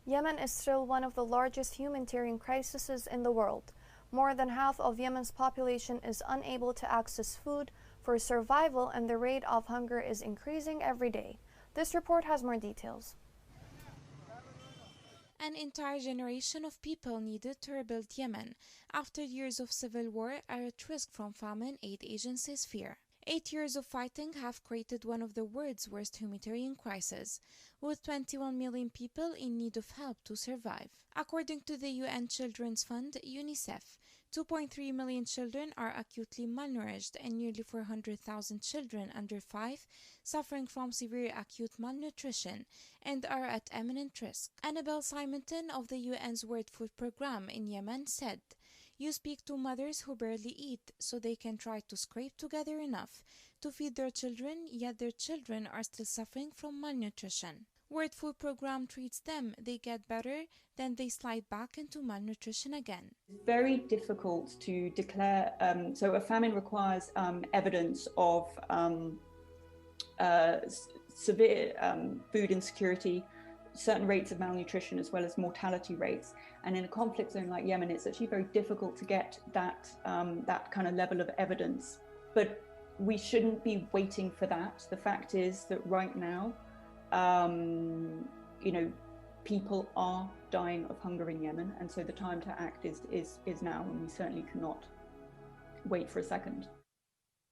Yemen is still one of the largest humanitarian crises in the world. More than half of Yemen's population is unable to access food for survival, and the rate of hunger is increasing every day. This report has more details. An entire generation of people needed to rebuild Yemen after years of civil war are at risk from famine, aid agencies fear. 8 years of fighting have created one of the world's worst humanitarian crises, with 21 million people in need of help to survive. According to the UN Children's Fund, UNICEF, 2.3 million children are acutely malnourished and nearly 400,000 children under 5 suffering from severe acute malnutrition and are at imminent risk. Annabelle Simonton of the UN's World Food Programme in Yemen said, "You speak to mothers who barely eat, so they can try to scrape together enough to feed their children, yet their children are still suffering from malnutrition. World Food Programme treats them, they get better, then they slide back into malnutrition again." It's very difficult to declare, so a famine requires evidence of severe food insecurity, certain rates of malnutrition, as well as mortality rates. And in a conflict zone like Yemen, it's actually very difficult to get that kind of level of evidence. But we shouldn't be waiting for that. The fact is that right now, people are dying of hunger in Yemen, and so the time to act is now, and we certainly cannot wait for a second.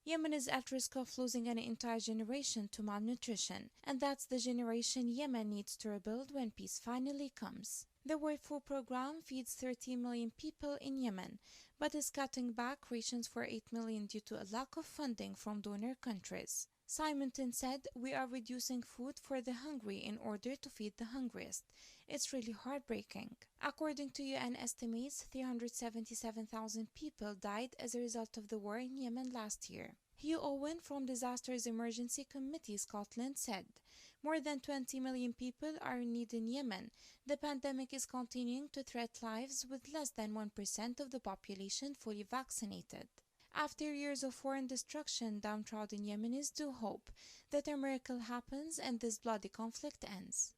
Yemen is at risk of losing an entire generation to malnutrition, and that's the generation Yemen needs to rebuild when peace finally comes. The World Food Programme feeds 30 million people in Yemen, but is cutting back rations for 8 million due to a lack of funding from donor countries. Simonton said, "We are reducing food for the hungry in order to feed the hungriest. It's really heartbreaking." According to UN estimates, 377,000 people died as a result of the war in Yemen last year. Hugh Owen from Disasters Emergency Committee Scotland said, "More than 20 million people are in need in Yemen. The pandemic is continuing to threaten lives with less than 1% of the population fully vaccinated." After years of war and destruction, downtrodden Yemenis do hope that a miracle happens and this bloody conflict ends.